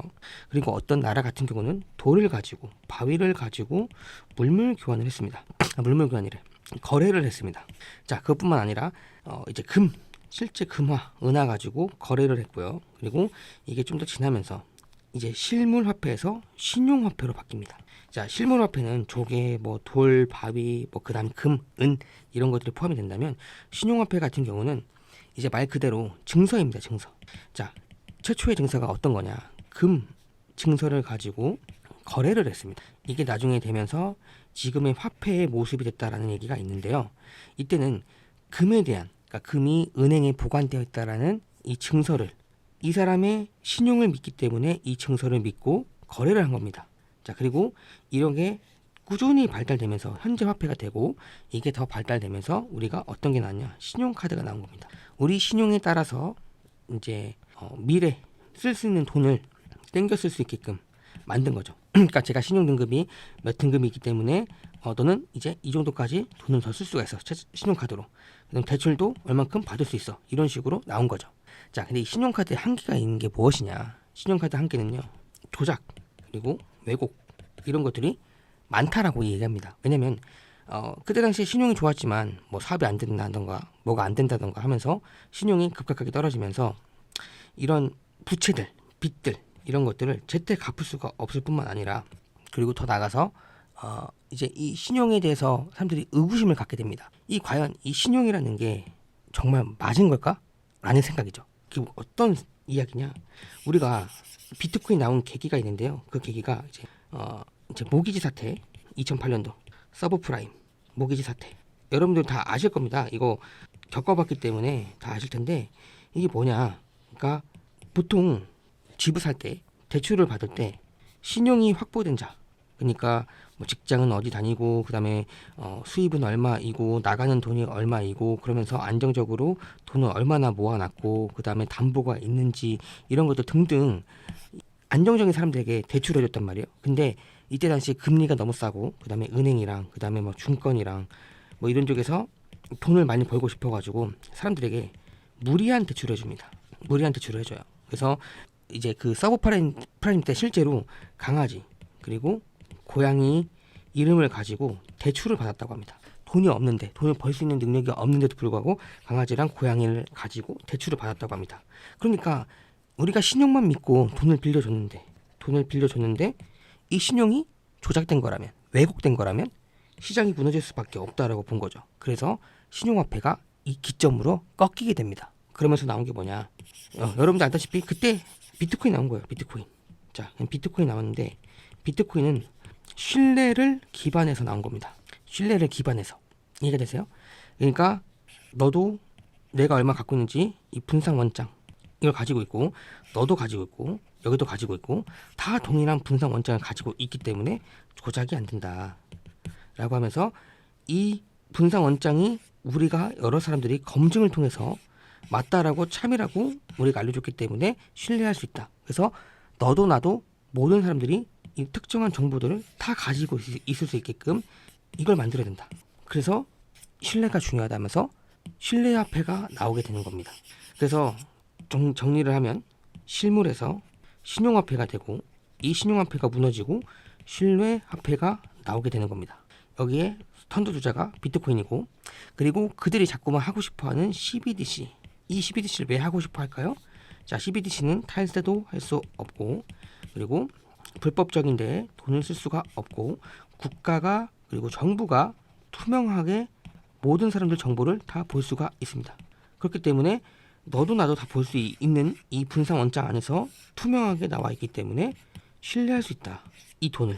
그리고 어떤 나라 같은 경우는 돌을 가지고, 바위를 가지고 물물 교환을 했습니다. 물물 교환이래. 거래를 했습니다. 자, 그것뿐만 아니라 이제 실제 금화, 은화 가지고 거래를 했고요. 그리고 이게 좀 더 지나면서 이제 실물 화폐에서 신용 화폐로 바뀝니다. 자, 실물 화폐는 조개, 뭐 돌, 바위, 뭐 그다음 금, 은 이런 것들이 포함이 된다면, 신용 화폐 같은 경우는 이제 말 그대로 증서입니다. 증서. 자, 최초의 증서가 어떤 거냐? 금 증서를 가지고 거래를 했습니다. 이게 나중에 되면서 지금의 화폐의 모습이 됐다라는 얘기가 있는데요. 이때는 금에 대한, 그러니까 금이 은행에 보관되어 있다라는 이 증서를, 이 사람의 신용을 믿기 때문에 이 증서를 믿고 거래를 한 겁니다. 자, 그리고 이런 게 꾸준히 발달되면서 현재 화폐가 되고, 이게 더 발달되면서 우리가 어떤 게 나왔냐? 신용카드가 나온 겁니다. 우리 신용에 따라서 이제 미래 쓸 수 있는 돈을 땡겨 쓸 수 있게끔 만든 거죠. 그러니까 제가 신용 등급이 몇 등급이 있기 때문에 너는 이제 이 정도까지 돈을 더 쓸 수가 있어. 신용카드로. 그럼 대출도 얼만큼 받을 수 있어. 이런 식으로 나온 거죠. 자, 근데 이 신용카드의 한계가 있는 게 무엇이냐? 신용카드 한계는요, 조작, 그리고 왜곡 이런 것들이 많다라고 얘기합니다. 왜냐면 그때 당시에 신용이 좋았지만 뭐 사업이 안 된다던가 뭐가 안 된다던가 하면서 신용이 급격하게 떨어지면서 이런 부채들, 빚들 이런 것들을 제때 갚을 수가 없을 뿐만 아니라, 그리고 더 나가서 이제 이 신용에 대해서 사람들이 의구심을 갖게 됩니다. 과연 이 신용이라는 게 정말 맞은 걸까? 라는 생각이죠. 그게 어떤 이야기냐? 우리가 비트코인 나온 계기가 있는데요. 그 계기가 이제 모기지 사태, 2008년도 서브프라임 모기지 사태. 여러분들 다 아실 겁니다. 이거 겪어봤기 때문에 다 아실 텐데, 이게 뭐냐? 그러니까 보통 집을 살 때, 대출을 받을 때 신용이 확보된 자, 그러니까 뭐 직장은 어디 다니고 그다음에 수입은 얼마이고 나가는 돈이 얼마이고 그러면서 안정적으로 돈을 얼마나 모아놨고 그다음에 담보가 있는지 이런 것들 등등 안정적인 사람들에게 대출을 해줬단 말이에요. 근데 이때 당시 금리가 너무 싸고 그다음에 은행이랑 그다음에 뭐 증권이랑 뭐 이런 쪽에서 돈을 많이 벌고 싶어가지고 사람들에게 무리한 대출을 해줍니다. 무리한 대출을 해줘요. 그래서 이제 그 서브프라임 때 실제로 강아지 그리고 고양이 이름을 가지고 대출을 받았다고 합니다. 돈이 없는데 돈을 벌 수 있는 능력이 없는데도 불구하고 강아지랑 고양이를 가지고 대출을 받았다고 합니다. 그러니까 우리가 신용만 믿고 돈을 빌려줬는데 이 신용이 조작된 거라면 왜곡된 거라면 시장이 무너질 수밖에 없다라고 본 거죠. 그래서 신용화폐가 이 기점으로 꺾이게 됩니다. 그러면서 나온 게 뭐냐? 여러분들 알다시피 그때 비트코인 나온 거예요. 비트코인. 자, 비트코인 나왔는데 비트코인은 신뢰를 기반해서 나온 겁니다. 신뢰를 기반해서. 이해가 되세요? 그러니까 너도 내가 얼마 갖고 있는지 이 분산 원장 이걸 가지고 있고 너도 가지고 있고 여기도 가지고 있고 다 동일한 분산 원장을 가지고 있기 때문에 조작이 안 된다 라고 하면서 이 분산 원장이 우리가 여러 사람들이 검증을 통해서 맞다라고 참이라고 우리가 알려줬기 때문에 신뢰할 수 있다. 그래서 너도 나도 모든 사람들이 이 특정한 정보들을 다 가지고 있을 수 있게끔 이걸 만들어야 된다. 그래서 신뢰가 중요하다면서 신뢰화폐가 나오게 되는 겁니다. 그래서 정리를 하면 실물에서 신용화폐가 되고 이 신용화폐가 무너지고 신뢰화폐가 나오게 되는 겁니다. 여기에 선두주자가 비트코인이고 그리고 그들이 자꾸만 하고 싶어하는 CBDC 이 CBDC를 왜 하고 싶어 할까요? 자, CBDC는 탈세도 할 수 없고 그리고 불법적인데 돈을 쓸 수가 없고 국가가 그리고 정부가 투명하게 모든 사람들 정보를 다 볼 수가 있습니다. 그렇기 때문에 너도 나도 다 볼 수 있는 이 분산 원장 안에서 투명하게 나와 있기 때문에 신뢰할 수 있다. 이 돈을.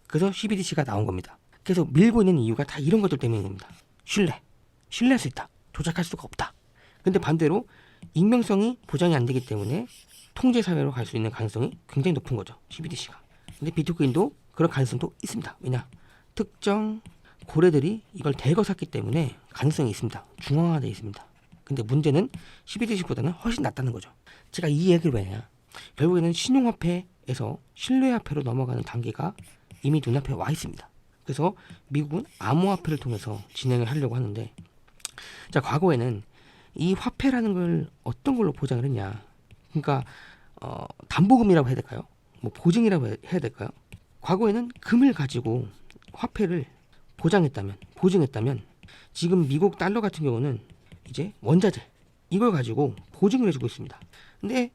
그래서 CBDC가 나온 겁니다. 그래서 밀고 있는 이유가 다 이런 것들 때문인 겁니다. 신뢰할 수 있다. 조작할 수가 없다. 근데 반대로 익명성이 보장이 안 되기 때문에 통제 사회로 갈 수 있는 가능성이 굉장히 높은 거죠. CBDC가. 근데 비트코인도 그런 가능성도 있습니다. 왜냐? 특정 고래들이 이걸 대거 샀기 때문에 가능성이 있습니다. 중앙화되어 있습니다. 근데 문제는 CBDC보다는 훨씬 낫다는 거죠. 제가 이 얘기를 왜 해냐? 결국에는 신용화폐에서 신뢰화폐로 넘어가는 단계가 이미 눈앞에 와 있습니다. 그래서 미국은 암호화폐를 통해서 진행을 하려고 하는데 자, 과거에는 이 화폐라는 걸 어떤 걸로 보장을 했냐? 그러니까 담보금이라고 해야 될까요? 뭐 보증이라고 해야 될까요? 과거에는 금을 가지고 화폐를 보증했다면 지금 미국 달러 같은 경우는 이제 원자재 이걸 가지고 보증을 해주고 있습니다. 근데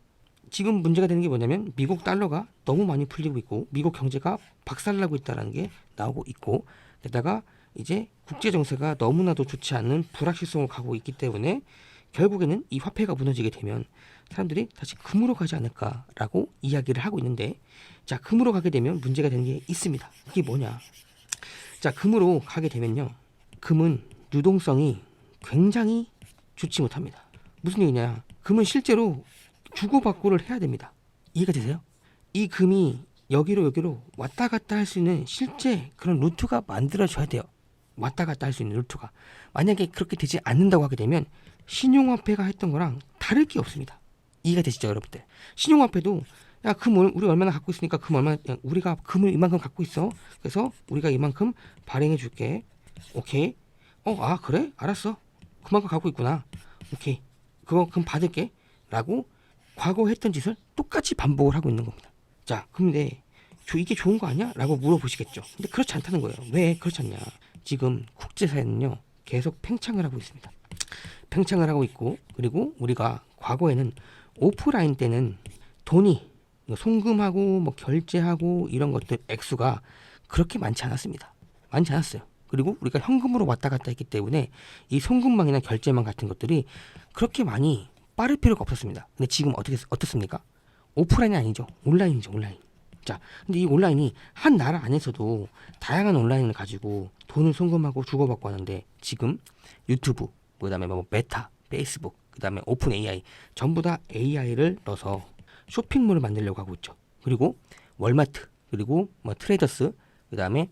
지금 문제가 되는 게 뭐냐면 미국 달러가 너무 많이 풀리고 있고 미국 경제가 박살나고 있다는 게 나오고 있고 게다가 이제 국제 정세가 너무나도 좋지 않은 불확실성을 가고 있기 때문에 결국에는 이 화폐가 무너지게 되면 사람들이 다시 금으로 가지 않을까라고 이야기를 하고 있는데 자, 금으로 가게 되면 문제가 되는 게 있습니다. 그게 뭐냐? 자, 금으로 가게 되면요. 금은 유동성이 굉장히 좋지 못합니다. 무슨 얘기냐? 금은 실제로 주고받고를 해야 됩니다. 이해가 되세요? 이 금이 여기로 왔다 갔다 할 수 있는 실제 그런 루트가 만들어져야 돼요. 왔다 갔다 할 수 있는 루트가. 만약에 그렇게 되지 않는다고 하게 되면 신용화폐가 했던 거랑 다를 게 없습니다. 이해가 되시죠, 여러분들? 신용화폐도 야, 금을 우리 얼마나 갖고 있으니까 우리가 금을 이만큼 갖고 있어. 그래서 우리가 이만큼 발행해 줄게. 오케이. 아, 그래? 알았어. 그만큼 갖고 있구나. 오케이. 그거 금 받을게. 라고 과거 했던 짓을 똑같이 반복을 하고 있는 겁니다. 자, 근데 이게 좋은 거 아니야? 라고 물어보시겠죠. 근데 그렇지 않다는 거예요. 왜 그렇지 않냐? 지금 국제사회는요, 계속 팽창을 하고 있습니다. 팽창을 하고 있고, 그리고 우리가 과거에는 오프라인 때는 돈이 송금하고 뭐 결제하고 이런 것들 액수가 그렇게 많지 않았습니다. 많지 않았어요. 그리고 우리가 현금으로 왔다 갔다 했기 때문에 이 송금망이나 결제망 같은 것들이 그렇게 많이 빠를 필요가 없었습니다. 근데 지금 어떻습니까? 오프라인이 아니죠. 온라인이죠, 온라인. 자, 근데 이 온라인이 한 나라 안에서도 다양한 온라인을 가지고 돈을 송금하고 주고받고 하는데 지금 유튜브, 그다음에 뭐 메타, 페이스북, 그다음에 오픈 AI 전부 다 AI를 넣어서 쇼핑몰을 만들려고 하고 있죠. 그리고 월마트, 그리고 뭐 트레이더스, 그 다음에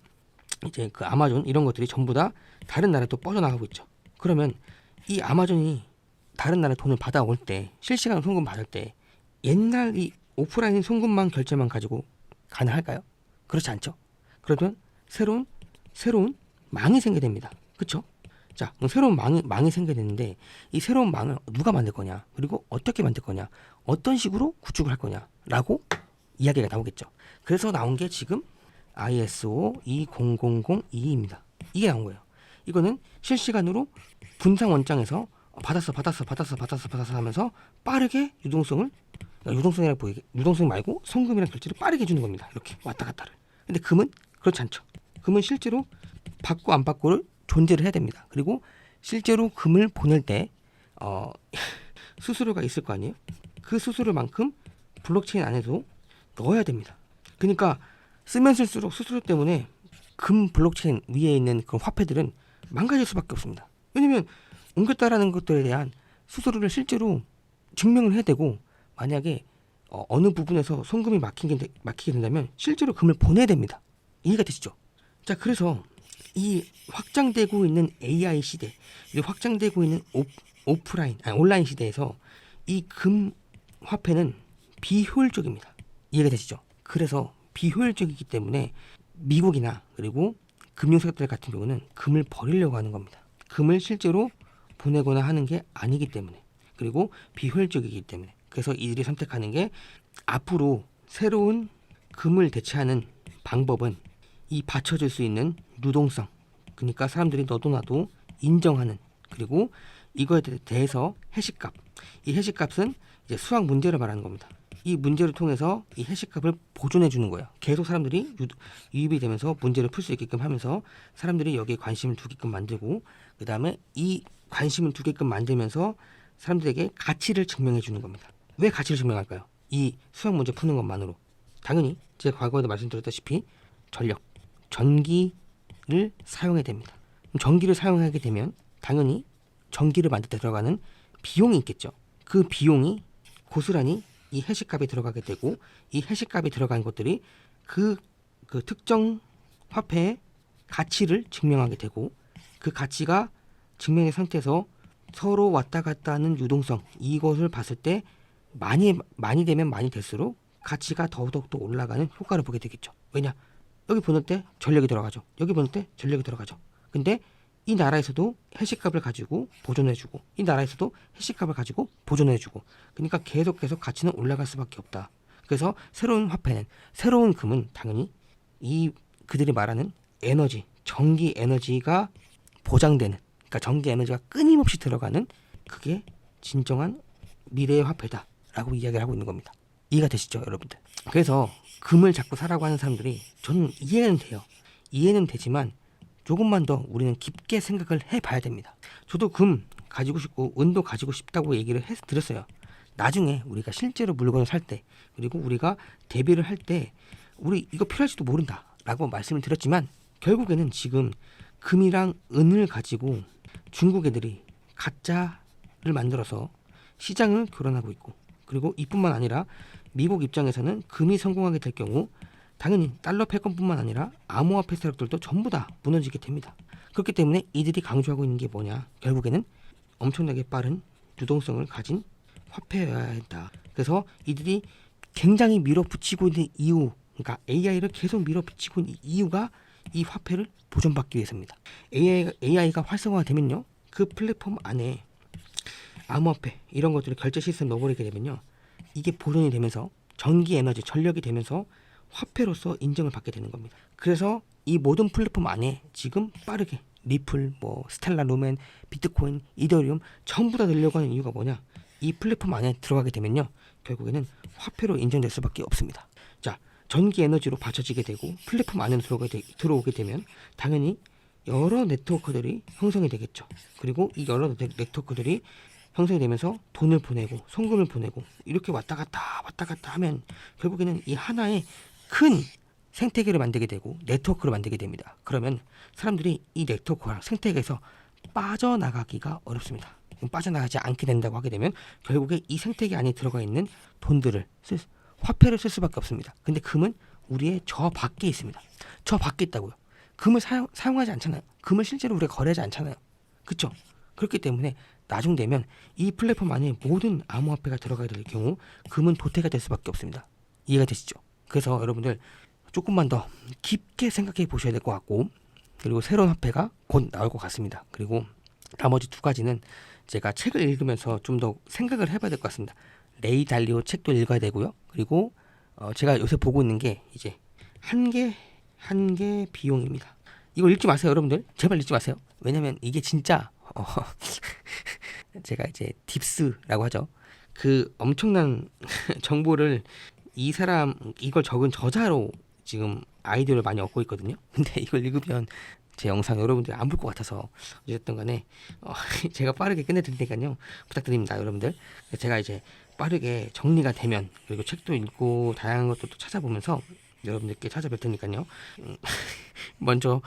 이제 그 아마존 이런 것들이 전부 다 다른 나라에 또 뻗어나가고 있죠. 그러면 이 아마존이 다른 나라에 돈을 받아올 때, 실시간 송금 받을 때 옛날 이 오프라인 송금망 결제만 가지고 가능할까요? 그렇지 않죠. 그러면 새로운 망이 생기게 됩니다. 그렇죠? 자, 그럼 새로운 망이 생기게 되는데 이 새로운 망을 누가 만들 거냐, 그리고 어떻게 만들 거냐, 어떤 식으로 구축을 할 거냐라고 이야기가 나오겠죠. 그래서 나온 게 지금 ISO 20002입니다. 이게 나온 거예요. 이거는 실시간으로 분산 원장에서 받았어 하면서 빠르게 유동성 말고 송금이랑 결제를 빠르게 해주는 겁니다. 이렇게 왔다 갔다를. 근데 금은 그렇지 않죠. 금은 실제로 받고 안 받고를 존재를 해야 됩니다. 그리고 실제로 금을 보낼 때 수수료가 있을 거 아니에요. 그 수수료만큼 블록체인 안에도 넣어야 됩니다. 그러니까 쓰면 쓸수록 수수료 때문에 금 블록체인 위에 있는 그런 화폐들은 망가질 수밖에 없습니다. 왜냐면 옮겼다라는 것들에 대한 수수료를 실제로 증명을 해야 되고, 만약에 어느 부분에서 송금이 막히게 된다면 실제로 금을 보내야 됩니다. 이해가 되시죠? 자, 그래서 이 확장되고 있는 AI 시대, 확장되고 있는 온라인 시대에서 이 금 화폐는 비효율적입니다. 이해가 되시죠? 그래서 비효율적이기 때문에 미국이나 그리고 금융세력들 같은 경우는 금을 버리려고 하는 겁니다. 금을 실제로 보내거나 하는 게 아니기 때문에, 그리고 비효율적이기 때문에. 그래서 이들이 선택하는 게, 앞으로 새로운 금을 대체하는 방법은 이 받쳐줄 수 있는 유동성, 그러니까 사람들이 너도 나도 인정하는, 그리고 이거에 대해서 해시값, 이 해시값은 이제 수학 문제를 말하는 겁니다. 이 문제를 통해서 이 해시값을 보존해 주는 거예요. 계속 사람들이 유입이 되면서 문제를 풀 수 있게끔 하면서 사람들이 여기에 관심을 두게끔 만들고, 그 다음에 이 관심을 두게끔 만들면서 사람들에게 가치를 증명해 주는 겁니다. 왜 가치를 증명할까요? 이 수학 문제 푸는 것만으로. 당연히 제가 과거에도 말씀드렸다시피 전기를 사용해야 됩니다. 전기를 사용하게 되면 당연히 전기를 만들 때 들어가는 비용이 있겠죠. 그 비용이 고스란히 이 해시값에 들어가게 되고, 이 해시값에 들어간 것들이 그 특정 화폐의 가치를 증명하게 되고, 그 가치가 증명의 상태에서 서로 왔다 갔다 하는 유동성, 이것을 봤을 때 많이 되면 많이 될수록 가치가 더욱더 올라가는 효과를 보게 되겠죠. 왜냐? 여기 보낼 때 전력이 들어가죠. 여기 보낼 때 전력이 들어가죠. 근데 이 나라에서도 해시값을 가지고 보존해주고, 이 나라에서도 해시값을 가지고 보존해주고, 그러니까 계속 가치는 올라갈 수밖에 없다. 그래서 새로운 화폐는, 새로운 금은 당연히 이 그들이 말하는 에너지, 전기 에너지가 보장되는, 그러니까 전기 에너지가 끊임없이 들어가는, 그게 진정한 미래의 화폐다라고 이야기를 하고 있는 겁니다. 이해가 되시죠, 여러분들? 그래서 금을 자꾸 사라고 하는 사람들이, 저는 이해는 돼요. 이해는 되지만 조금만 더 우리는 깊게 생각을 해봐야 됩니다. 저도 금 가지고 싶고 은도 가지고 싶다고 얘기를 드렸어요. 나중에 우리가 실제로 물건을 살 때, 그리고 우리가 대비를 할 때 우리 이거 필요할지도 모른다라고 말씀을 드렸지만, 결국에는 지금 금이랑 은을 가지고 중국 애들이 가짜를 만들어서 시장을 교란하고 있고, 그리고 이뿐만 아니라 미국 입장에서는 금이 성공하게 될 경우 당연히 달러 패권뿐만 아니라 암호화폐 세력들도 전부 다 무너지게 됩니다. 그렇기 때문에 이들이 강조하고 있는 게 뭐냐, 결국에는 엄청나게 빠른 유동성을 가진 화폐여야 한다. 그래서 이들이 굉장히 밀어붙이고 있는 이유, 그러니까 AI를 계속 밀어붙이고 있는 이유가 이 화폐를 보존받기 위해서입니다. AI가 활성화되면요, 그 플랫폼 안에 암호화폐 이런 것들을 결제 시스템 넣어버리게 되면요, 이게 보존이 되면서 전기 에너지, 전력이 되면서 화폐로서 인정을 받게 되는 겁니다. 그래서 이 모든 플랫폼 안에 지금 빠르게 리플, 스텔라, 루멘, 비트코인, 이더리움 전부 다 넣으려고 하는 이유가 뭐냐, 이 플랫폼 안에 들어가게 되면요, 결국에는 화폐로 인정될 수밖에 없습니다. 자, 전기 에너지로 받쳐지게 되고 플랫폼 안에 들어오게 되면 당연히 여러 네트워크들이 형성이 되겠죠. 그리고 이 여러 네트워크들이 형성이 되면서 돈을 보내고 송금을 보내고 이렇게 왔다 갔다 하면 결국에는 이 하나의 큰 생태계를 만들게 되고 네트워크를 만들게 됩니다. 그러면 사람들이 이 네트워크랑 생태계에서 빠져나가기가 어렵습니다. 빠져나가지 않게 된다고 하게 되면 결국에 이 생태계 안에 들어가 있는 돈들을 화폐를 쓸 수밖에 없습니다. 근데 금은 우리의 저 밖에 있습니다. 저 밖에 있다고요. 금을 사용하지 않잖아요. 금을 실제로 우리가 거래하지 않잖아요. 그쵸? 그렇기 때문에 나중 되면 이 플랫폼 안에 모든 암호화폐가 들어가야 될 경우 금은 도태가 될 수밖에 없습니다. 이해가 되시죠? 그래서 여러분들 조금만 더 깊게 생각해 보셔야 될 것 같고, 그리고 새로운 화폐가 곧 나올 것 같습니다. 그리고 나머지 두 가지는 제가 책을 읽으면서 좀 더 생각을 해봐야 될 것 같습니다. 레이 달리오 책도 읽어야 되고요. 그리고 제가 요새 보고 있는 게 이제 한계 비용입니다. 이거 읽지 마세요, 여러분들. 제발 읽지 마세요. 왜냐면 이게 진짜 제가 이제 딥스라고 하죠. 그 엄청난 정보를 이 사람 이걸 적은 저자로 지금 아이디어를 많이 얻고 있거든요. 근데 이걸 읽으면 제 영상 여러분들이 안 볼 것 같아서 어쨌든 간에 제가 빠르게 끝내드릴 테니까요. 부탁드립니다, 여러분들. 제가 이제 빠르게 정리가 되면, 그리고 책도 읽고 다양한 것도 또 찾아보면서 여러분들께 찾아뵐 테니까요. 먼저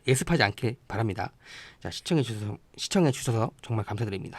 예습하지 않길 바랍니다. 자, 시청해 주셔서 정말 감사드립니다.